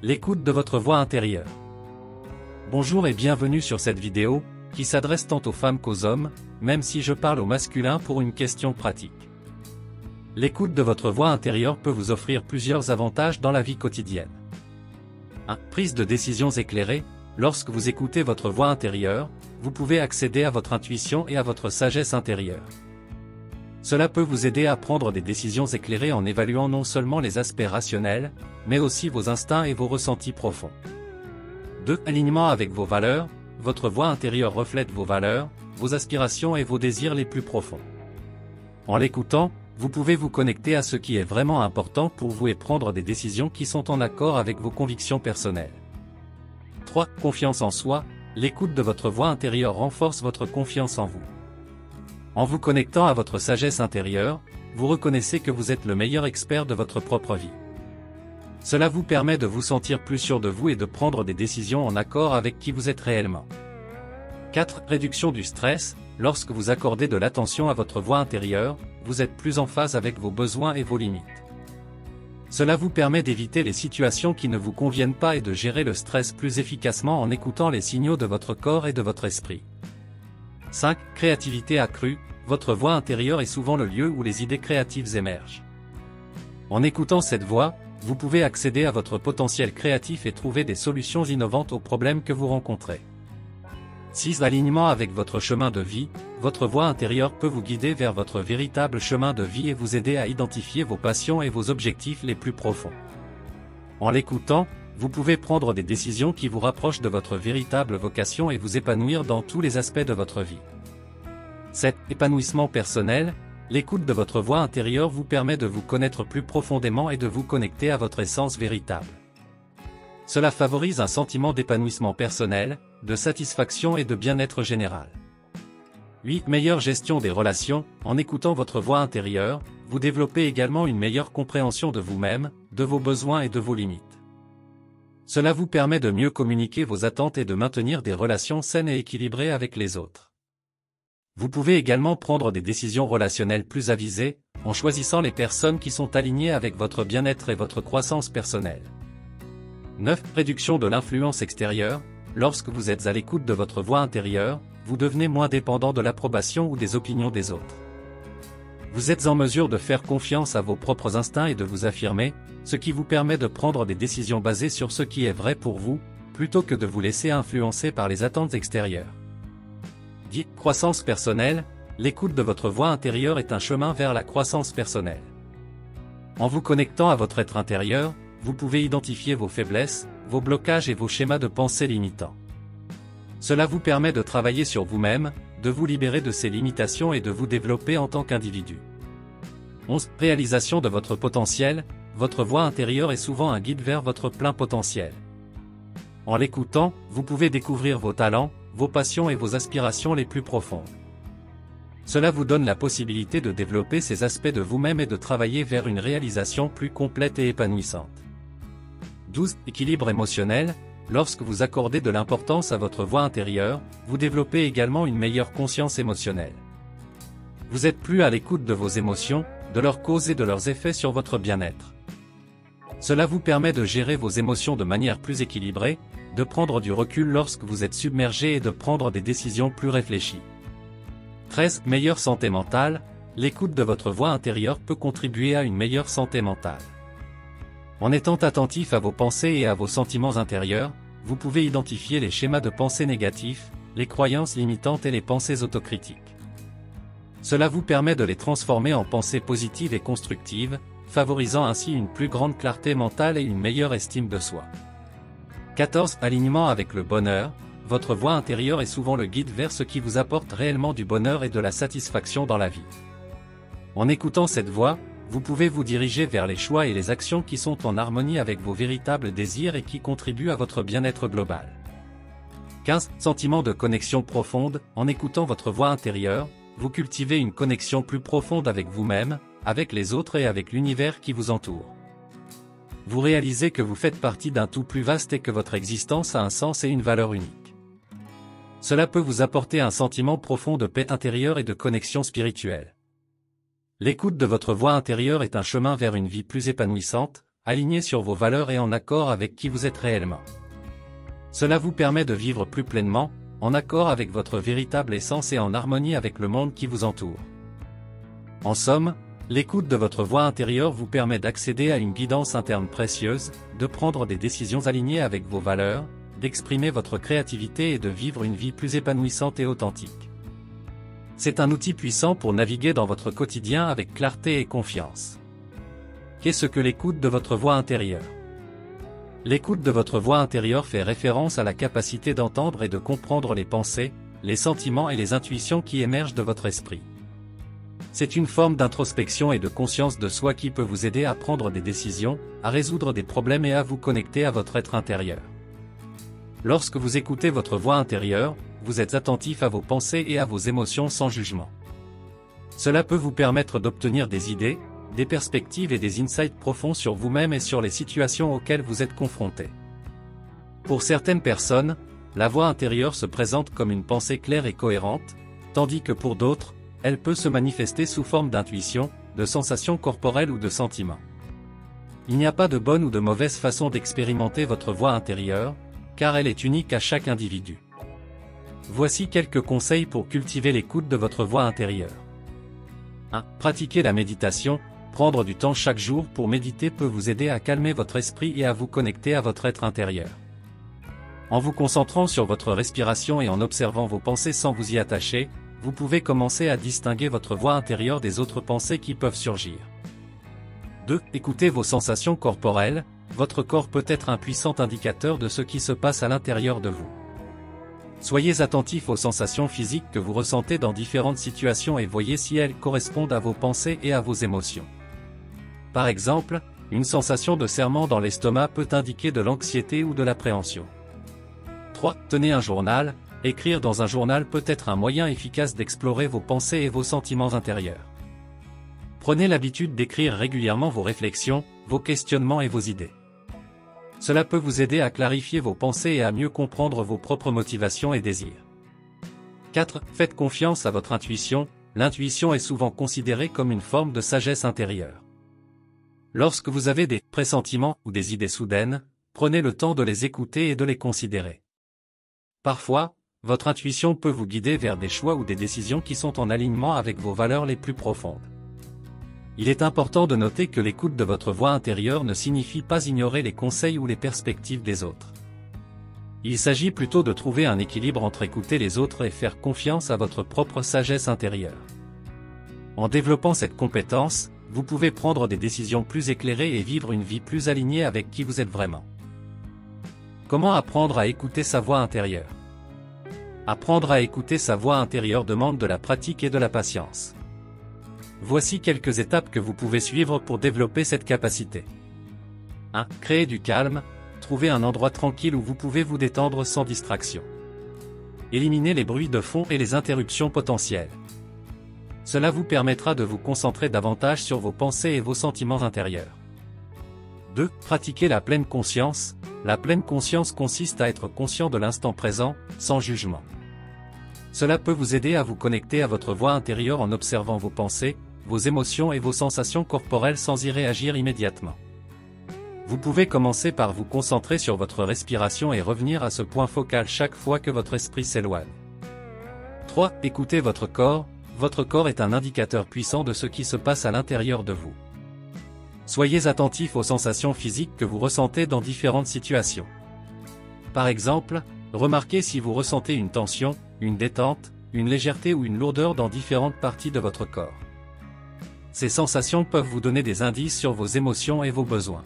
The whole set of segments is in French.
l'écoute de votre voix intérieure. Bonjour et bienvenue sur cette vidéo, qui s'adresse tant aux femmes qu'aux hommes, même si je parle au masculin pour une question pratique. L'écoute de votre voix intérieure peut vous offrir plusieurs avantages dans la vie quotidienne. 1. Prise de décisions éclairées. Lorsque vous écoutez votre voix intérieure, vous pouvez accéder à votre intuition et à votre sagesse intérieure. Cela peut vous aider à prendre des décisions éclairées en évaluant non seulement les aspects rationnels, mais aussi vos instincts et vos ressentis profonds. 2. Alignement avec vos valeurs. Votre voix intérieure reflète vos valeurs, vos aspirations et vos désirs les plus profonds. En l'écoutant, vous pouvez vous connecter à ce qui est vraiment important pour vous et prendre des décisions qui sont en accord avec vos convictions personnelles. 3. Confiance en soi. L'écoute de votre voix intérieure renforce votre confiance en vous. En vous connectant à votre sagesse intérieure, vous reconnaissez que vous êtes le meilleur expert de votre propre vie. Cela vous permet de vous sentir plus sûr de vous et de prendre des décisions en accord avec qui vous êtes réellement. 4. Réduction du stress. Lorsque vous accordez de l'attention à votre voix intérieure, vous êtes plus en phase avec vos besoins et vos limites. Cela vous permet d'éviter les situations qui ne vous conviennent pas et de gérer le stress plus efficacement en écoutant les signaux de votre corps et de votre esprit. 5. Créativité accrue. Votre voix intérieure est souvent le lieu où les idées créatives émergent. En écoutant cette voix, vous pouvez accéder à votre potentiel créatif et trouver des solutions innovantes aux problèmes que vous rencontrez. 6. Alignement avec votre chemin de vie. Votre voix intérieure peut vous guider vers votre véritable chemin de vie et vous aider à identifier vos passions et vos objectifs les plus profonds. En l'écoutant, vous pouvez prendre des décisions qui vous rapprochent de votre véritable vocation et vous épanouir dans tous les aspects de votre vie. 7. Épanouissement personnel. L'écoute de votre voix intérieure vous permet de vous connaître plus profondément et de vous connecter à votre essence véritable. Cela favorise un sentiment d'épanouissement personnel, de satisfaction et de bien-être général. 8. Meilleure gestion des relations. En écoutant votre voix intérieure, vous développez également une meilleure compréhension de vous-même, de vos besoins et de vos limites. Cela vous permet de mieux communiquer vos attentes et de maintenir des relations saines et équilibrées avec les autres. Vous pouvez également prendre des décisions relationnelles plus avisées, en choisissant les personnes qui sont alignées avec votre bien-être et votre croissance personnelle. 9. Réduction de l'influence extérieure. Lorsque vous êtes à l'écoute de votre voix intérieure, vous devenez moins dépendant de l'approbation ou des opinions des autres. Vous êtes en mesure de faire confiance à vos propres instincts et de vous affirmer, ce qui vous permet de prendre des décisions basées sur ce qui est vrai pour vous, plutôt que de vous laisser influencer par les attentes extérieures. 10. Croissance personnelle. L'écoute de votre voix intérieure est un chemin vers la croissance personnelle. En vous connectant à votre être intérieur, vous pouvez identifier vos faiblesses, vos blocages et vos schémas de pensée limitants. Cela vous permet de travailler sur vous-même, de vous libérer de ces limitations et de vous développer en tant qu'individu. 11. Réalisation de votre potentiel. Votre voix intérieure est souvent un guide vers votre plein potentiel. En l'écoutant, vous pouvez découvrir vos talents, vos passions et vos aspirations les plus profondes. Cela vous donne la possibilité de développer ces aspects de vous-même et de travailler vers une réalisation plus complète et épanouissante. 12. Équilibre émotionnel. Lorsque vous accordez de l'importance à votre voix intérieure, vous développez également une meilleure conscience émotionnelle. Vous êtes plus à l'écoute de vos émotions, de leurs causes et de leurs effets sur votre bien-être. Cela vous permet de gérer vos émotions de manière plus équilibrée, de prendre du recul lorsque vous êtes submergé et de prendre des décisions plus réfléchies. 13. Meilleure santé mentale. L'écoute de votre voix intérieure peut contribuer à une meilleure santé mentale. En étant attentif à vos pensées et à vos sentiments intérieurs, vous pouvez identifier les schémas de pensée négatifs, les croyances limitantes et les pensées autocritiques. Cela vous permet de les transformer en pensées positives et constructives, favorisant ainsi une plus grande clarté mentale et une meilleure estime de soi. 14. Alignement avec le bonheur. Votre voix intérieure est souvent le guide vers ce qui vous apporte réellement du bonheur et de la satisfaction dans la vie. En écoutant cette voix, vous pouvez vous diriger vers les choix et les actions qui sont en harmonie avec vos véritables désirs et qui contribuent à votre bien-être global. 15. Sentiment de connexion profonde. En écoutant votre voix intérieure, vous cultivez une connexion plus profonde avec vous-même, avec les autres et avec l'univers qui vous entoure. Vous réalisez que vous faites partie d'un tout plus vaste et que votre existence a un sens et une valeur unique. Cela peut vous apporter un sentiment profond de paix intérieure et de connexion spirituelle. L'écoute de votre voix intérieure est un chemin vers une vie plus épanouissante, aligné sur vos valeurs et en accord avec qui vous êtes réellement. Cela vous permet de vivre plus pleinement, en accord avec votre véritable essence et en harmonie avec le monde qui vous entoure. En somme, l'écoute de votre voix intérieure vous permet d'accéder à une guidance interne précieuse, de prendre des décisions alignées avec vos valeurs, d'exprimer votre créativité et de vivre une vie plus épanouissante et authentique. C'est un outil puissant pour naviguer dans votre quotidien avec clarté et confiance. Qu'est-ce que l'écoute de votre voix intérieure? L'écoute de votre voix intérieure fait référence à la capacité d'entendre et de comprendre les pensées, les sentiments et les intuitions qui émergent de votre esprit. C'est une forme d'introspection et de conscience de soi qui peut vous aider à prendre des décisions, à résoudre des problèmes et à vous connecter à votre être intérieur. Lorsque vous écoutez votre voix intérieure, vous êtes attentif à vos pensées et à vos émotions sans jugement. Cela peut vous permettre d'obtenir des idées, des perspectives et des insights profonds sur vous-même et sur les situations auxquelles vous êtes confronté. Pour certaines personnes, la voix intérieure se présente comme une pensée claire et cohérente, tandis que pour d'autres, elle peut se manifester sous forme d'intuition, de sensations corporelles ou de sentiments. Il n'y a pas de bonne ou de mauvaise façon d'expérimenter votre voix intérieure, car elle est unique à chaque individu. Voici quelques conseils pour cultiver l'écoute de votre voix intérieure. 1. Pratiquez la méditation. Prendre du temps chaque jour pour méditer peut vous aider à calmer votre esprit et à vous connecter à votre être intérieur. En vous concentrant sur votre respiration et en observant vos pensées sans vous y attacher, vous pouvez commencer à distinguer votre voix intérieure des autres pensées qui peuvent surgir. 2. Écoutez vos sensations corporelles. Votre corps peut être un puissant indicateur de ce qui se passe à l'intérieur de vous. Soyez attentif aux sensations physiques que vous ressentez dans différentes situations et voyez si elles correspondent à vos pensées et à vos émotions. Par exemple, une sensation de serrement dans l'estomac peut indiquer de l'anxiété ou de l'appréhension. 3. Tenez un journal. Écrire dans un journal peut être un moyen efficace d'explorer vos pensées et vos sentiments intérieurs. Prenez l'habitude d'écrire régulièrement vos réflexions, vos questionnements et vos idées. Cela peut vous aider à clarifier vos pensées et à mieux comprendre vos propres motivations et désirs. 4. Faites confiance à votre intuition. L'intuition est souvent considérée comme une forme de sagesse intérieure. Lorsque vous avez des pressentiments ou des idées soudaines, prenez le temps de les écouter et de les considérer. Parfois, votre intuition peut vous guider vers des choix ou des décisions qui sont en alignement avec vos valeurs les plus profondes. Il est important de noter que l'écoute de votre voix intérieure ne signifie pas ignorer les conseils ou les perspectives des autres. Il s'agit plutôt de trouver un équilibre entre écouter les autres et faire confiance à votre propre sagesse intérieure. En développant cette compétence, vous pouvez prendre des décisions plus éclairées et vivre une vie plus alignée avec qui vous êtes vraiment. Comment apprendre à écouter sa voix intérieure? Apprendre à écouter sa voix intérieure demande de la pratique et de la patience. Voici quelques étapes que vous pouvez suivre pour développer cette capacité. 1. Créer du calme. Trouvez un endroit tranquille où vous pouvez vous détendre sans distraction. Éliminez les bruits de fond et les interruptions potentielles. Cela vous permettra de vous concentrer davantage sur vos pensées et vos sentiments intérieurs. 2. Pratiquez la pleine conscience. La pleine conscience consiste à être conscient de l'instant présent, sans jugement. Cela peut vous aider à vous connecter à votre voix intérieure en observant vos pensées, vos émotions et vos sensations corporelles sans y réagir immédiatement. Vous pouvez commencer par vous concentrer sur votre respiration et revenir à ce point focal chaque fois que votre esprit s'éloigne. 3. Écoutez votre corps. Votre corps est un indicateur puissant de ce qui se passe à l'intérieur de vous. Soyez attentif aux sensations physiques que vous ressentez dans différentes situations. Par exemple, remarquez si vous ressentez une tension, une détente, une légèreté ou une lourdeur dans différentes parties de votre corps. Ces sensations peuvent vous donner des indices sur vos émotions et vos besoins.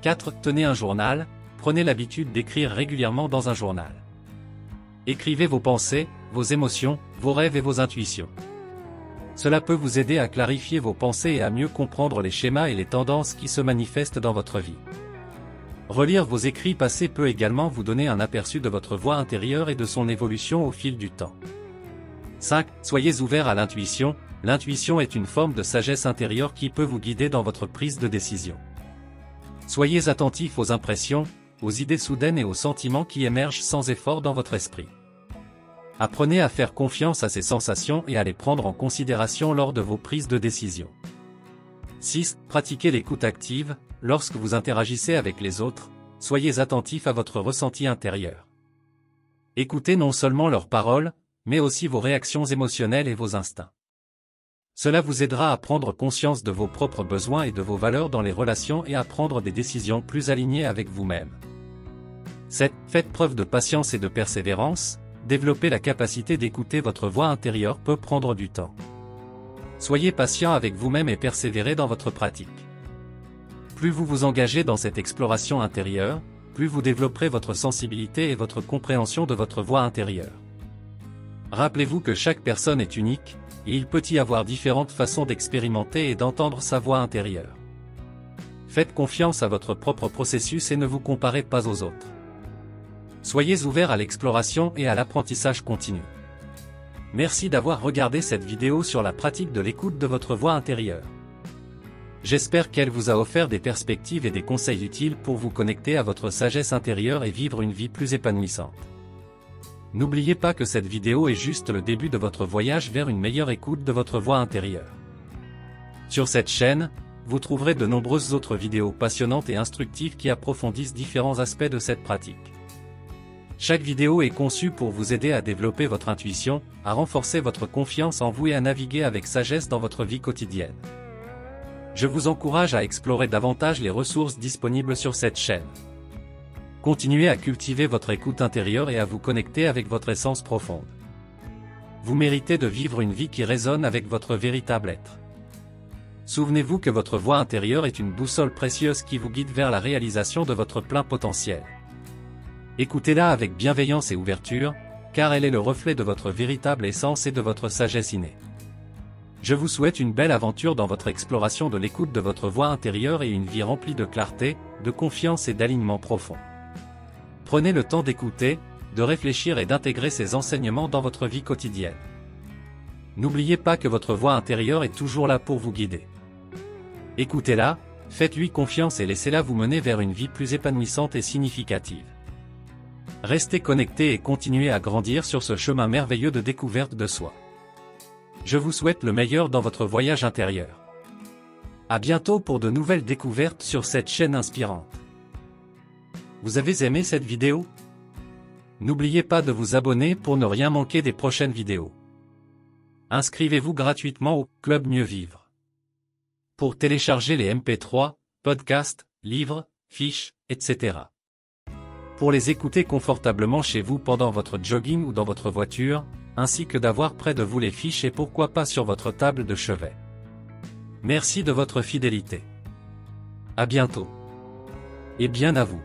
4. Tenez un journal. Prenez l'habitude d'écrire régulièrement dans un journal. Écrivez vos pensées, vos émotions, vos rêves et vos intuitions. Cela peut vous aider à clarifier vos pensées et à mieux comprendre les schémas et les tendances qui se manifestent dans votre vie. Relire vos écrits passés peut également vous donner un aperçu de votre voix intérieure et de son évolution au fil du temps. 5. Soyez ouvert à l'intuition. L'intuition est une forme de sagesse intérieure qui peut vous guider dans votre prise de décision. Soyez attentif aux impressions, aux idées soudaines et aux sentiments qui émergent sans effort dans votre esprit. Apprenez à faire confiance à ces sensations et à les prendre en considération lors de vos prises de décision. 6. Pratiquez l'écoute active. Lorsque vous interagissez avec les autres, soyez attentif à votre ressenti intérieur. Écoutez non seulement leurs paroles, mais aussi vos réactions émotionnelles et vos instincts. Cela vous aidera à prendre conscience de vos propres besoins et de vos valeurs dans les relations et à prendre des décisions plus alignées avec vous-même. 7. Faites preuve de patience et de persévérance. Développer la capacité d'écouter votre voix intérieure peut prendre du temps. Soyez patient avec vous-même et persévérez dans votre pratique. Plus vous vous engagez dans cette exploration intérieure, plus vous développerez votre sensibilité et votre compréhension de votre voix intérieure. Rappelez-vous que chaque personne est unique, et il peut y avoir différentes façons d'expérimenter et d'entendre sa voix intérieure. Faites confiance à votre propre processus et ne vous comparez pas aux autres. Soyez ouverts à l'exploration et à l'apprentissage continu. Merci d'avoir regardé cette vidéo sur la pratique de l'écoute de votre voix intérieure. J'espère qu'elle vous a offert des perspectives et des conseils utiles pour vous connecter à votre sagesse intérieure et vivre une vie plus épanouissante. N'oubliez pas que cette vidéo est juste le début de votre voyage vers une meilleure écoute de votre voix intérieure. Sur cette chaîne, vous trouverez de nombreuses autres vidéos passionnantes et instructives qui approfondissent différents aspects de cette pratique. Chaque vidéo est conçue pour vous aider à développer votre intuition, à renforcer votre confiance en vous et à naviguer avec sagesse dans votre vie quotidienne. Je vous encourage à explorer davantage les ressources disponibles sur cette chaîne. Continuez à cultiver votre écoute intérieure et à vous connecter avec votre essence profonde. Vous méritez de vivre une vie qui résonne avec votre véritable être. Souvenez-vous que votre voix intérieure est une boussole précieuse qui vous guide vers la réalisation de votre plein potentiel. Écoutez-la avec bienveillance et ouverture, car elle est le reflet de votre véritable essence et de votre sagesse innée. Je vous souhaite une belle aventure dans votre exploration de l'écoute de votre voix intérieure et une vie remplie de clarté, de confiance et d'alignement profond. Prenez le temps d'écouter, de réfléchir et d'intégrer ces enseignements dans votre vie quotidienne. N'oubliez pas que votre voix intérieure est toujours là pour vous guider. Écoutez-la, faites-lui confiance et laissez-la vous mener vers une vie plus épanouissante et significative. Restez connectés et continuez à grandir sur ce chemin merveilleux de découverte de soi. Je vous souhaite le meilleur dans votre voyage intérieur. À bientôt pour de nouvelles découvertes sur cette chaîne inspirante. Vous avez aimé cette vidéo? N'oubliez pas de vous abonner pour ne rien manquer des prochaines vidéos. Inscrivez-vous gratuitement au Club Mieux Vivre. Pour télécharger les MP3, podcasts, livres, fiches, etc. Pour les écouter confortablement chez vous pendant votre jogging ou dans votre voiture, ainsi que d'avoir près de vous les fiches et pourquoi pas sur votre table de chevet. Merci de votre fidélité. À bientôt. Et bien à vous.